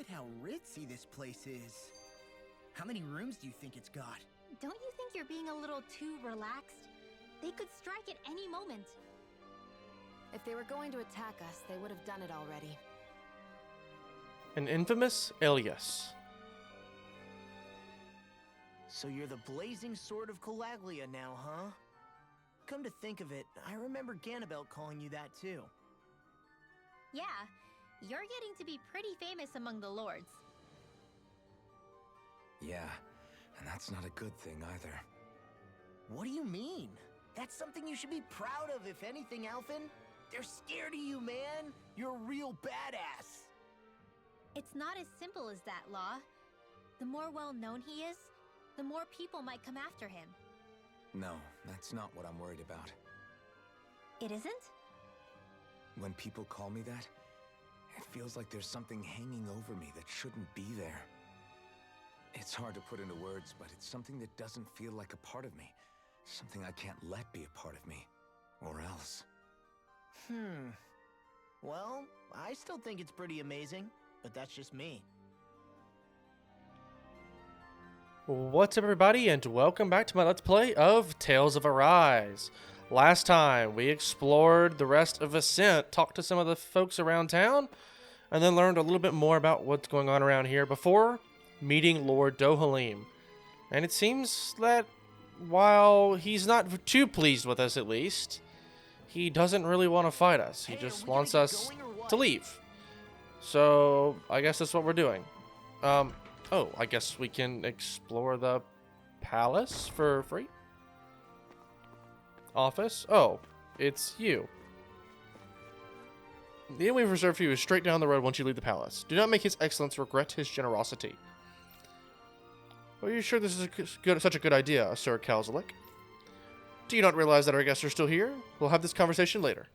at how ritzy this place is. How many rooms do you think it's got? Don't you think you're being a little too relaxed? They could strike at any moment. If they were going to attack us, they would have done it already. An infamous alias. So you're the blazing sword of Calaglia now, huh? Come to think of it, I remember Ganabelt calling you that too. Yeah, you're getting to be pretty famous among the lords. Yeah, and that's not a good thing either. What do you mean? That's something you should be proud of, if anything, Alphen. They're scared of you, man. You're a real badass. It's not as simple as that, Law. The more well-known he is, the more people might come after him. No, that's not what I'm worried about. It isn't? When people call me that, it feels like there's something hanging over me that shouldn't be there. It's hard to put into words, but it's something that doesn't feel like a part of me. Something I can't let be a part of me. Or else. Well, I still think it's pretty amazing, but that's just me. What's up, everybody, and welcome back to my Let's Play of Tales of Arise. Last time, we explored the rest of Ascent, talked to some of the folks around town, and then learned a little bit more about what's going on around here before meeting Lord Dohalim. And it seems that while he's not too pleased with us, at least, he doesn't really want to fight us. He just wants us to leave. So, I guess that's what we're doing. Oh, I guess we can explore the palace for free? Office? Oh, it's you. The inn we've reserved for you is straight down the road once you leave the palace. Do not make His Excellence regret his generosity. Are you sure this is such a good idea, Sir Kalzalik? Do you not realize that our guests are still here? We'll have this conversation later.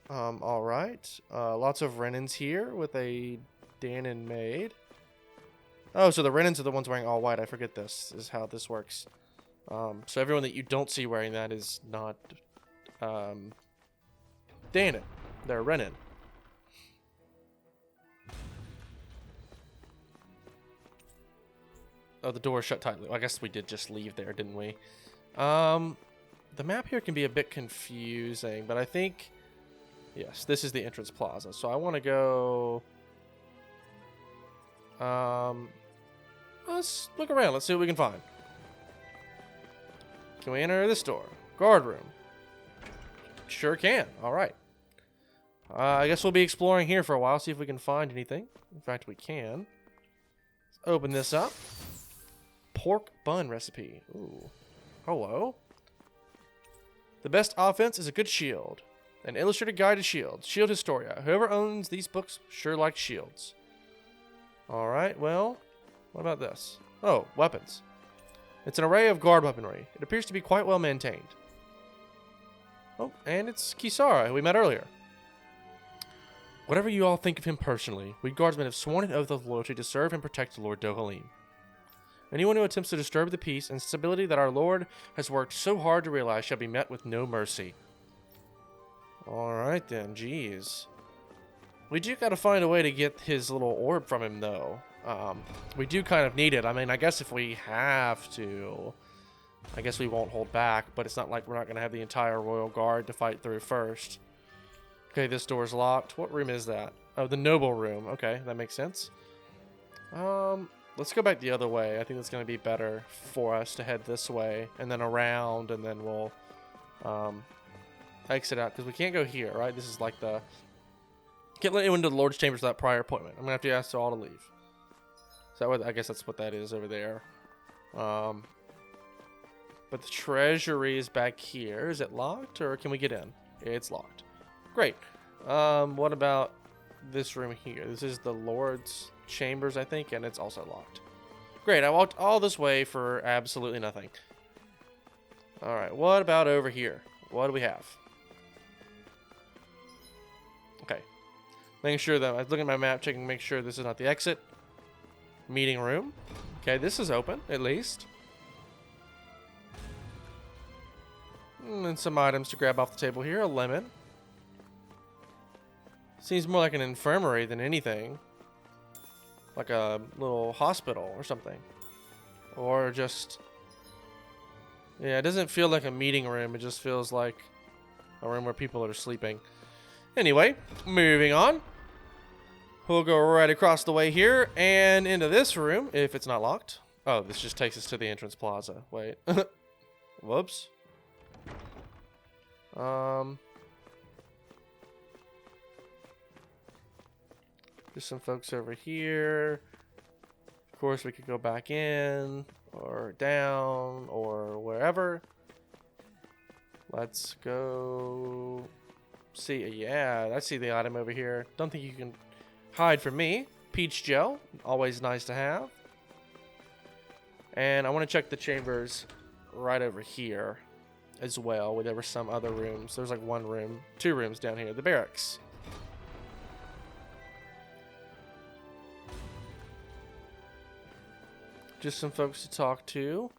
Alright. Lots of Renans here with a Danon maid. Oh, so the Renans are the ones wearing all white. I forget this is how this works. So everyone that you don't see wearing that is not Danon. They're Renan. Oh, the door is shut tightly. Well, I guess we did just leave there, didn't we? The map here can be a bit confusing, but I think... Yes, this is the entrance plaza. So I want to go... Let's look around. Let's see what we can find. Can we enter this door? Guard room. Sure can. All right. I guess we'll be exploring here for a while, see if we can find anything. In fact, we can. Let's open this up. Pork bun recipe. Ooh. Hello. The best offense is a good shield. An illustrated guide to shields. Shield Historia. Whoever owns these books sure likes shields. Alright, well, what about this? Oh, weapons. It's an array of guard weaponry. It appears to be quite well maintained. Oh, and it's Kisara, who we met earlier. Whatever you all think of him personally, we guardsmen have sworn an oath of loyalty to serve and protect Lord Dohalim. Anyone who attempts to disturb the peace and stability that our Lord has worked so hard to realize shall be met with no mercy. Alright then, jeez. We do gotta find a way to get his little orb from him, though. We do kind of need it. I mean, I guess if we have to, I guess we won't hold back, but it's not like we're not gonna have the entire Royal Guard to fight through first. Okay, this door's locked. What room is that? Oh, the noble room. Okay, that makes sense. Let's go back the other way. I think it's gonna be better for us to head this way, and then around, and then we'll, exit out, because we can't go here, right? This is like the... Can't let anyone into the Lord's Chambers without prior appointment. I'm going to have to ask all to leave. So that, I guess that's what that is over there. But the treasury is back here. Is it locked, or can we get in? It's locked. Great. What about this room here? This is the Lord's Chambers, I think, and it's also locked. Great, I walked all this way for absolutely nothing. Alright, what about over here? What do we have? Okay. Making sure that I was looking at my map, checking, make sure this is not the exit. Meeting room. Okay, this is open, at least. And some items to grab off the table here. A lemon. Seems more like an infirmary than anything. like a little hospital or something. Or just... Yeah, it doesn't feel like a meeting room. It just feels like a room where people are sleeping. Anyway, moving on. We'll go right across the way here and into this room, if it's not locked. Oh, this just takes us to the entrance plaza. Wait. Whoops. There's some folks over here. Of course, we could go back in or down or wherever. Let's go see. Yeah, I see the item over here. Don't think you can hide from me. Peach gel, always nice to have. And I want to check the chambers right over here as well, where there were some other rooms. There's like one room, two rooms down here. The barracks. Just some folks to talk to.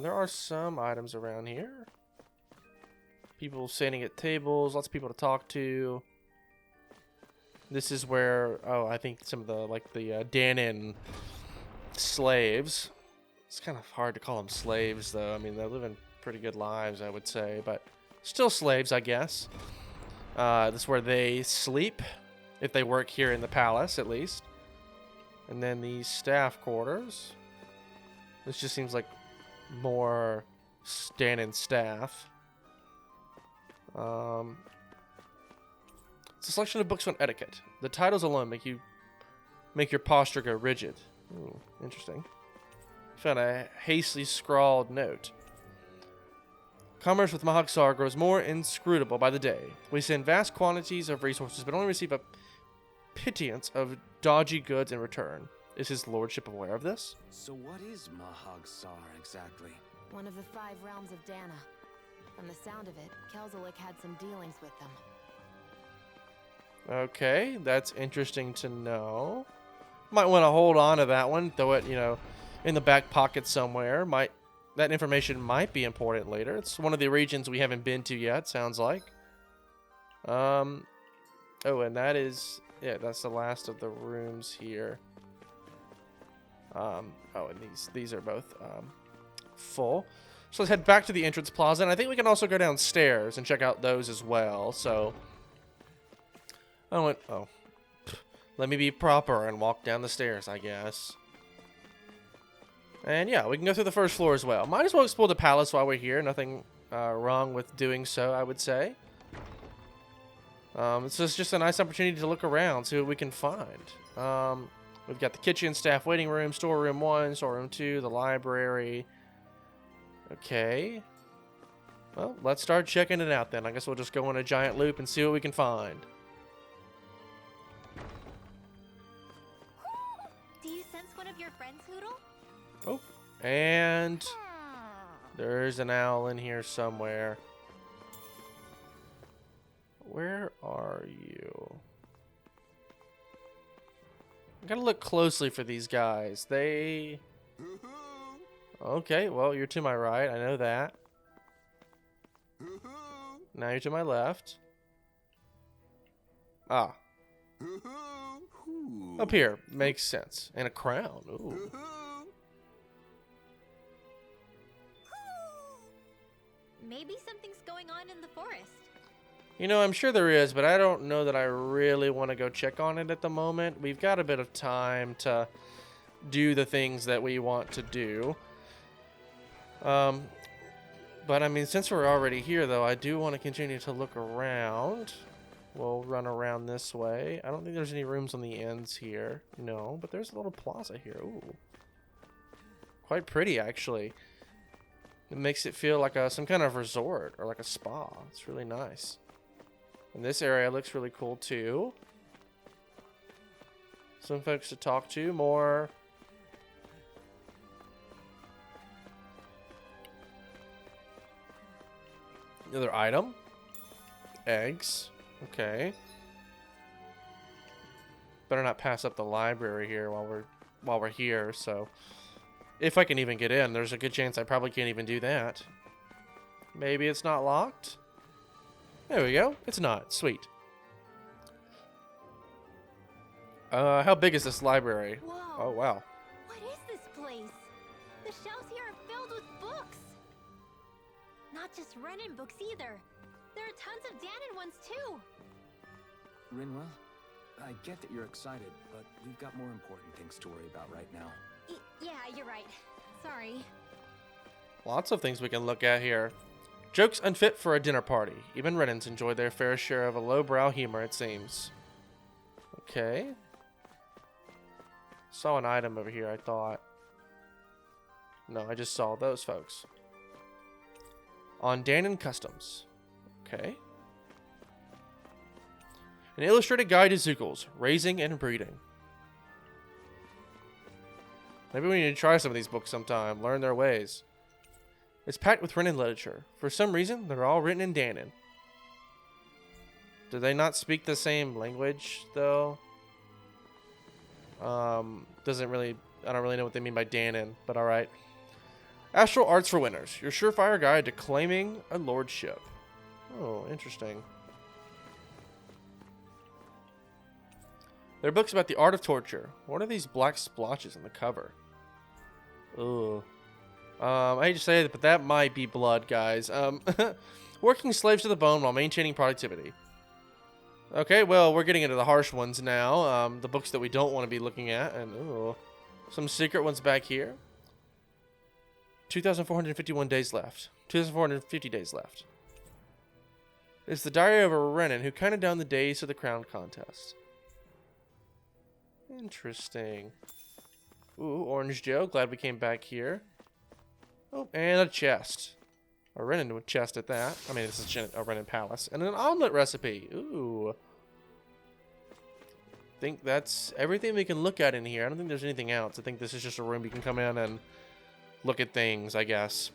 There are some items around here. People sitting at tables, lots of people to talk to. This is where, oh, I think some of the, like the Danon slaves. It's kind of hard to call them slaves, though. I mean, they're living pretty good lives, I would say, but still slaves, I guess. This is where they sleep, if they work here in the palace, at least. And then the staff quarters. This just seems like more Danon staff. It's a selection of books on etiquette. The titles alone make your posture go rigid. Ooh, interesting. Found a hastily scrawled note. Commerce with Mahagsar grows more inscrutable by the day. We send vast quantities of resources, but only receive a pittance of dodgy goods in return. Is his lordship aware of this? So what is Mahagsar exactly? One of the 5 realms of Dana. From the sound of it, Kelzelik had some dealings with them. Okay, that's interesting to know. Might want to hold on to that one, throw it, in the back pocket somewhere. That information might be important later. It's one of the regions we haven't been to yet, sounds like. Oh, and that is, yeah, that's the last of the rooms here. Oh, and these are both full. So let's head back to the entrance plaza, and I think we can also go downstairs and check out those as well. So let me be proper and walk down the stairs, I guess. And yeah, we can go through the first floor as well. Might as well explore the palace while we're here. Nothing wrong with doing so, I would say. It's just a nice opportunity to look around, see what we can find. We've got the kitchen, staff waiting room, storeroom 1, storeroom 2, the library. Okay. Well, let's start checking it out then. I guess we'll just go on a giant loop and see what we can find. Do you sense one of your friends, Hoodle? Oh, and there's an owl in here somewhere. Where are you? I gotta look closely for these guys. They... Okay, well, you're to my right. I know that. Now you're to my left. Ah. Up here. Makes sense. And a crown. Ooh. Maybe something's going on in the forest. I'm sure there is, but I don't know that I really want to go check on it at the moment. We've got a bit of time to do the things that we want to do. But I mean, since we're already here, though, I do want to continue to look around. We'll run around this way. I don't think there's any rooms on the ends here. No, but there's a little plaza here. Ooh. Quite pretty, actually. It makes it feel like some kind of resort or like a spa. It's really nice. And this area looks really cool, too. Some folks to talk to. More... Another item. Eggs. Okay. Better not pass up the library here while we're here, so if I can even get in, there's a good chance I probably can't even do that. Maybe it's not locked? There we go. It's not. Sweet. How big is this library? Whoa. Oh, wow. What is this place? The shelves here are filled with books. Not just Renan books either. There are tons of Danon ones too. Rinwell, I get that you're excited, but we've got more important things to worry about right now. Yeah, you're right. Sorry. Lots of things we can look at here. Jokes unfit for a dinner party. Even Renans enjoy their fair share of a lowbrow humor, it seems. Okay. Saw an item over here, I thought. No, I just saw those folks. On Danon Customs. Okay. An illustrated guide to Zookles, raising and breeding. Maybe we need to try some of these books sometime, learn their ways. It's packed with Renan literature. For some reason, they're all written in Danon. Do they not speak the same language, though? I don't really know what they mean by Danon, but alright. Astral Arts for Winners, your surefire guide to claiming a lordship. Oh, interesting. There are books about the art of torture. What are these black splotches on the cover? Ooh. I hate to say it, but that might be blood, guys. Working slaves to the bone while maintaining productivity. Okay, well, we're getting into the harsh ones now. The books that we don't want to be looking at. And, ooh. Some secret ones back here. 2,451 days left. 2,450 days left. It's the diary of a Renan who counted down the days to the crown contest. Interesting. Ooh, Orange Joe. Glad we came back here. Oh, and a chest. A Renan chest at that. I mean, this is a Renan Palace. And an omelet recipe. Ooh. I think that's everything we can look at in here. I don't think there's anything else. I think this is just a room you can come in and look at things, I guess.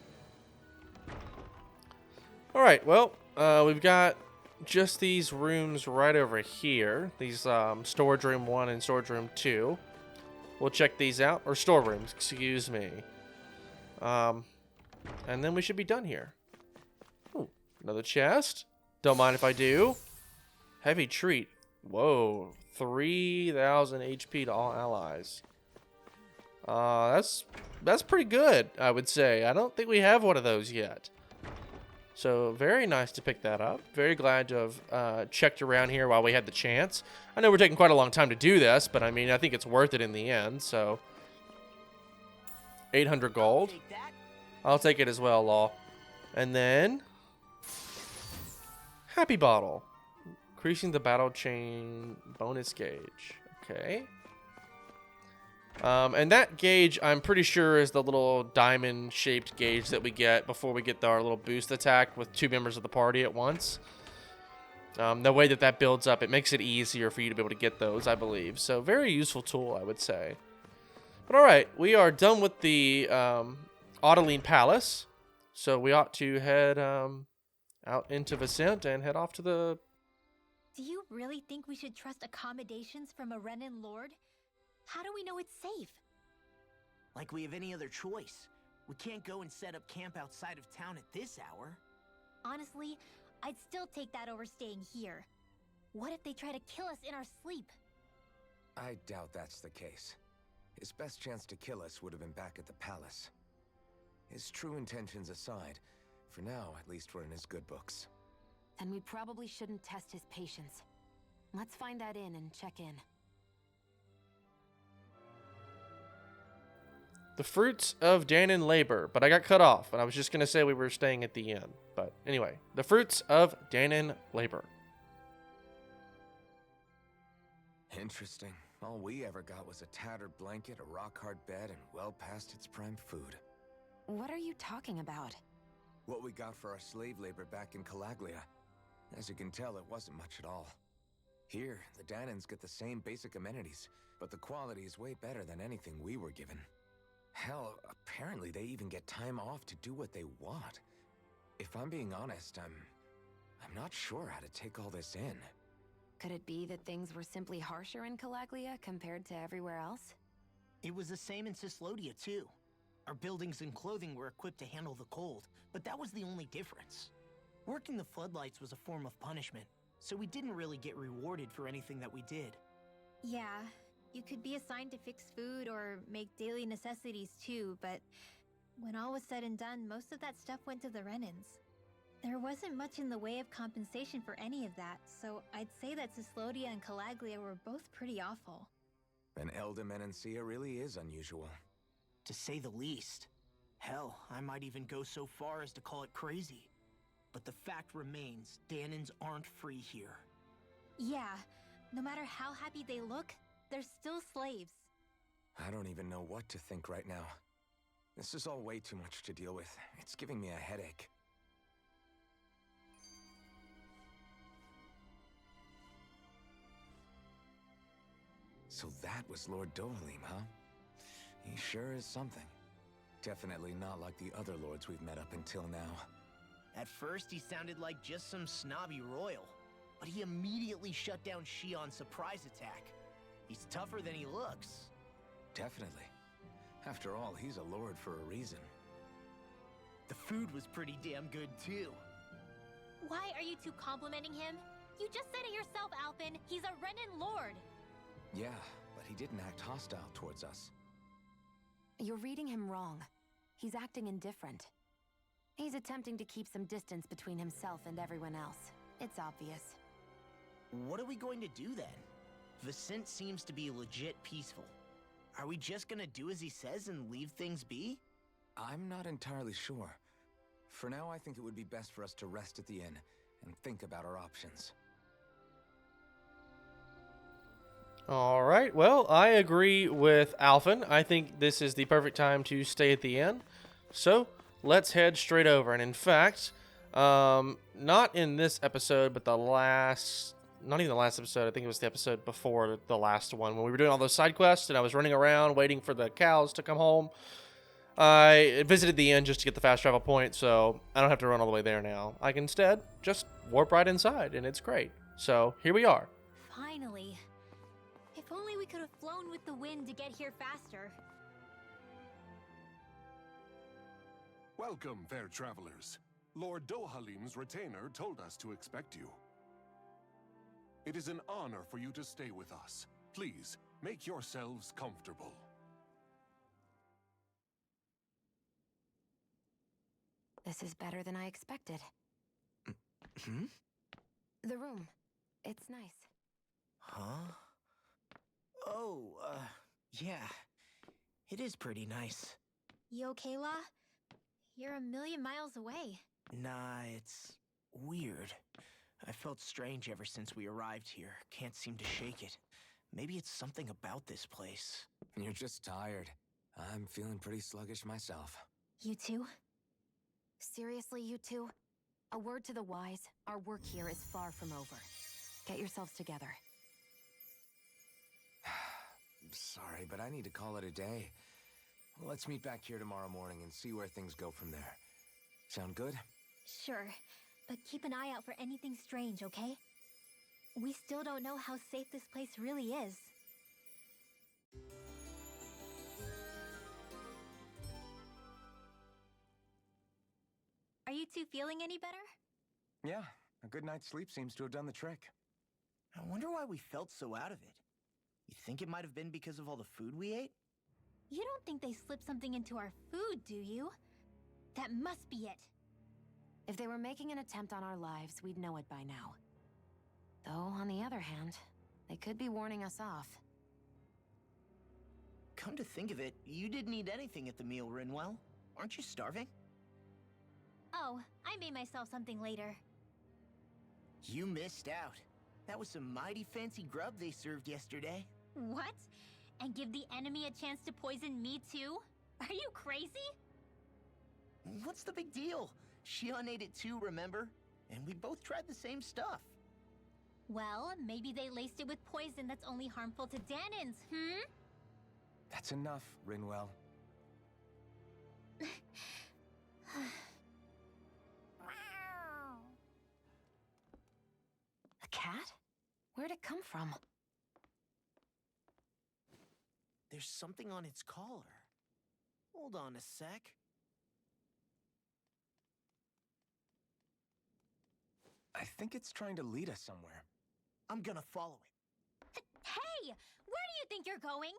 Alright, well, we've got just these rooms right over here. These storage room 1 and storage room 2. We'll check these out. Or storerooms, excuse me. And then we should be done here. Ooh, another chest. Don't mind if I do. Heavy treat. Whoa, 3,000 HP to all allies. That's pretty good, I would say. I don't think we have one of those yet. So very nice to pick that up. Very glad to have checked around here while we had the chance. I know we're taking quite a long time to do this, but I mean, I think it's worth it in the end. So 800 gold. I'll take it as well, Law. And then Happy Bottle. Increasing the battle chain bonus gauge. Okay. And that gauge, I'm pretty sure, is the little diamond-shaped gauge that we get before we get our little boost attack with 2 members of the party at once. The way that builds up, it makes it easier for you to be able to get those, I believe. So, very useful tool, I would say. But alright, we are done with the Autelina Palace. So, we ought to head out into Vicent and head off to the... Do you really think we should trust accommodations from a Renan lord? How do we know it's safe? Like we have any other choice. We can't go and set up camp outside of town at this hour. Honestly, I'd still take that over staying here. What if they try to kill us in our sleep? I doubt that's the case. His best chance to kill us would have been back at the palace. His true intentions aside, for now, at least we're in his good books. Then we probably shouldn't test his patience. Let's find that inn and check in. The fruits of Danon labor, but I got cut off, and I was just going to say we were staying at the inn. But anyway, the fruits of Danon labor. Interesting. All we ever got was a tattered blanket, a rock-hard bed, and well past its prime food. What are you talking about? What we got for our slave labor back in Calaglia. As you can tell, it wasn't much at all. Here, the Danons get the same basic amenities, but the quality is way better than anything we were given. Hell, apparently they even get time off to do what they want. If I'm being honest, I'm not sure how to take all this in. Could it be that things were simply harsher in Calaglia compared to everywhere else? It was the same in Cislodia, too. Our buildings and clothing were equipped to handle the cold, but that was the only difference. Working the floodlights was a form of punishment, so we didn't really get rewarded for anything that we did. Yeah, you could be assigned to fix food or make daily necessities too, but when all was said and done, most of that stuff went to the Renans. There wasn't much in the way of compensation for any of that, so I'd say that Cislodia and Calaglia were both pretty awful. An elder Menancia really is unusual. To say the least. Hell, I might even go so far as to call it crazy. But the fact remains, Danans aren't free here. Yeah, no matter how happy they look, they're still slaves. I don't even know what to think right now. This is all way too much to deal with. It's giving me a headache. So that was Lord Dohalim, huh? He sure is something. Definitely not like the other lords we've met up until now. At first, he sounded like just some snobby royal, but he immediately shut down Shion's surprise attack. He's tougher than he looks. Definitely. After all, he's a lord for a reason. The food was pretty damn good, too. Why are you two complimenting him? You just said it yourself, Alphen. He's a Renan lord. Yeah, but he didn't act hostile towards us. You're reading him wrong. He's acting indifferent. He's attempting to keep some distance between himself and everyone else. It's obvious. What are we going to do then? Vicent seems to be legit peaceful. Are we just gonna do as he says and leave things be? I'm not entirely sure. For now, I think it would be best for us to rest at the inn and think about our options. All right. Well, I agree with Alphen. I think this is the perfect time to stay at the inn. So let's head straight over. And in fact, not in this episode, but not even the last episode. I think it was the episode before the last one when we were doing all those side quests and I was running around waiting for the cows to come home. I visited the inn just to get the fast travel point, so I don't have to run all the way there now. I can instead just warp right inside, and it's great. So here we are. Finally. If only we could have flown with the wind to get here faster. Welcome, fair travelers. Lord Dohalim's retainer told us to expect you. It is an honor for you to stay with us. Please, make yourselves comfortable. This is better than I expected. Hmm? The room. It's nice. Huh? Oh, yeah. It is pretty nice. You okay, La? You're a million miles away. Nah, it's weird. I felt strange ever since we arrived here. Can't seem to shake it. Maybe it's something about this place. You're just tired. I'm feeling pretty sluggish myself. You too? Seriously, you two? A word to the wise, our work here is far from over. Get yourselves together. Sorry, but I need to call it a day. Let's meet back here tomorrow morning and see where things go from there. Sound good? Sure, but keep an eye out for anything strange, okay? We still don't know how safe this place really is. Are you two feeling any better? Yeah, a good night's sleep seems to have done the trick. I wonder why we felt so out of it. You think it might have been because of all the food we ate? You don't think they slipped something into our food, do you? That must be it. If they were making an attempt on our lives, we'd know it by now. Though, on the other hand, they could be warning us off. Come to think of it, you didn't eat anything at the meal, Rinwell. Aren't you starving? Oh, I made myself something later. You missed out. That was some mighty fancy grub they served yesterday. What? And give the enemy a chance to poison me too? Are you crazy? What's the big deal? Shion ate it too, remember? And we both tried the same stuff. Well, maybe they laced it with poison that's only harmful to Danans, That's enough, Rinwell. A cat? Where'd it come from? There's something on its collar. Hold on a sec. I think it's trying to lead us somewhere. I'm gonna follow it. Hey! Where do you think you're going?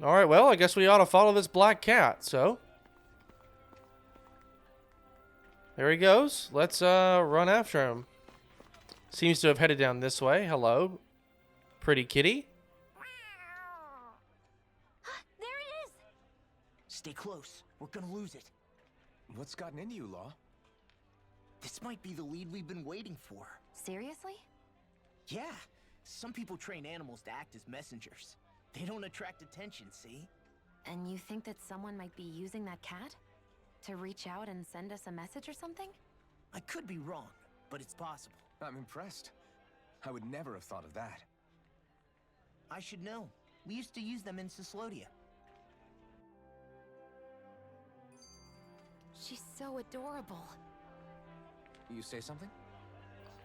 Alright, well, I guess we ought to follow this black cat, so. There he goes. Let's run after him. Seems to have headed down this way. Hello. Pretty kitty. There it is! Stay close. We're gonna lose it. What's gotten into you, Law? This might be the lead we've been waiting for. Seriously? Yeah, some people train animals to act as messengers. They don't attract attention, see? And you think that someone might be using that cat? To reach out and send us a message or something? I could be wrong, but it's possible. I'm impressed. I would never have thought of that. I should know. We used to use them in Cyslodia. She's so adorable. You say something?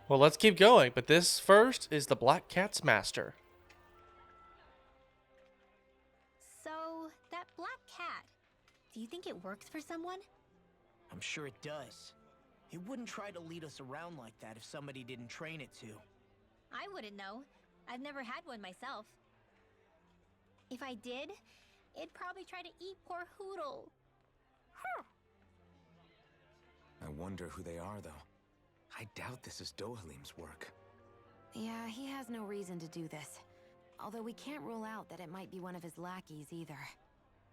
Well, let's keep going, but this first is the black cat's master. So, that black cat, do you think it works for someone? I'm sure it does. It wouldn't try to lead us around like that if somebody didn't train it to. I wouldn't know. I've never had one myself. If I did, it'd probably try to eat poor Hoodle. I wonder who they are, though. I doubt this is Dohalim's work. Yeah, he has no reason to do this. Although we can't rule out that it might be one of his lackeys either.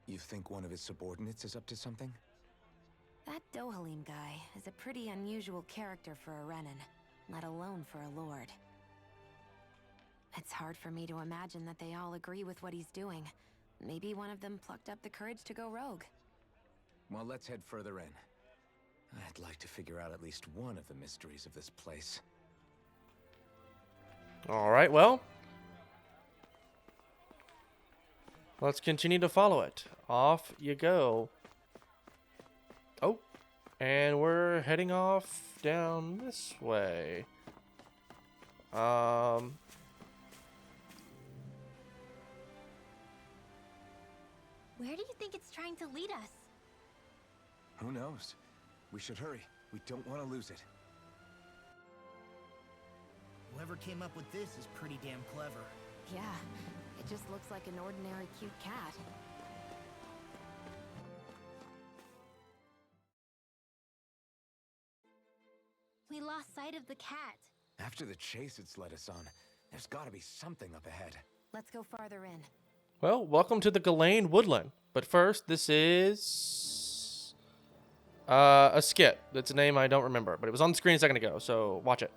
You think one of his subordinates is up to something? That Dohalim guy is a pretty unusual character for a Renin, let alone for a lord. It's hard for me to imagine that they all agree with what he's doing. Maybe one of them plucked up the courage to go rogue. Well, let's head further in. I'd like to figure out at least one of the mysteries of this place. Alright, well. Let's continue to follow it. Off you go. Oh, and we're heading off down this way. Where do you think it's trying to lead us? Who knows? We should hurry. We don't want to lose it. Whoever came up with this is pretty damn clever. Yeah, it just looks like an ordinary cute cat. We lost sight of the cat. After the chase it's led us on, there's got to be something up ahead. Let's go farther in. Well, welcome to the Ghislaine Woodland. But first, this is a skit. That's a name I don't remember, but it was on the screen a second ago, so watch it.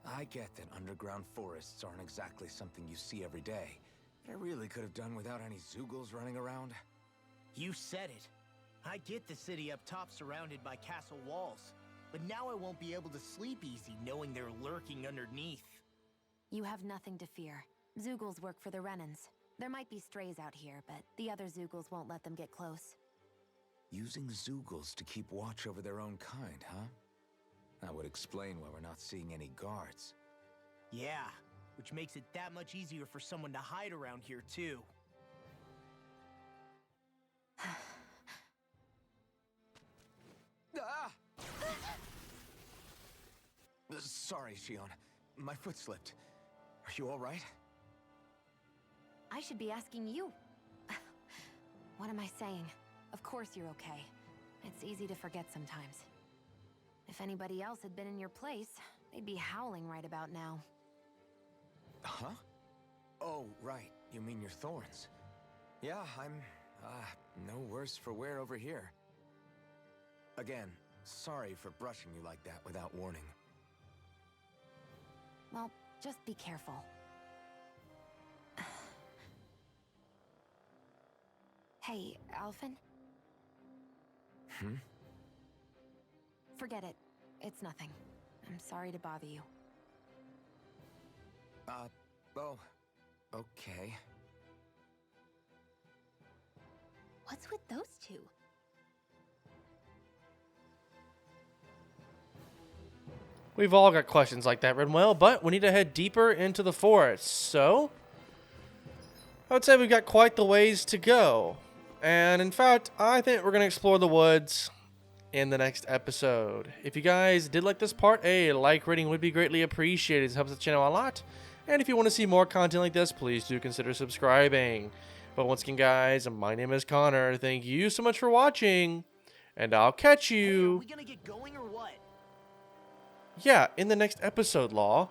I get that underground forests aren't exactly something you see every day, but I really could have done without any Zoogles running around. You said it. I get the city up top surrounded by castle walls, but now I won't be able to sleep easy knowing they're lurking underneath. You have nothing to fear. Zoogles work for the Renins. There might be strays out here, but the other Zoogles won't let them get close. Using Zoogles to keep watch over their own kind, huh? That would explain why we're not seeing any guards. Yeah, which makes it that much easier for someone to hide around here, too. Ah! Sorry, Shion. My foot slipped. Are you all right? I should be asking you. What am I saying? Of course you're okay. It's easy to forget sometimes. If anybody else had been in your place, they'd be howling right about now. Huh? Oh, right. You mean your thorns. Yeah, I'm, no worse for wear over here. Again, sorry for brushing you like that without warning. Well, just be careful. Hey, Alphen? Hmm? Forget it. It's nothing. I'm sorry to bother you. Oh, okay. What's with those two? We've all got questions like that, Renwell, but we need to head deeper into the forest. So, I would say we've got quite the ways to go. And in fact, I think we're going to explore the woods in the next episode. If you guys did like this part, a like rating would be greatly appreciated. It helps the channel a lot. And if you want to see more content like this, please do consider subscribing. But once again, guys, my name is Connor. Thank you so much for watching. And I'll catch Hey, are you, we gonna get going or what? yeah, in the next episode, Law.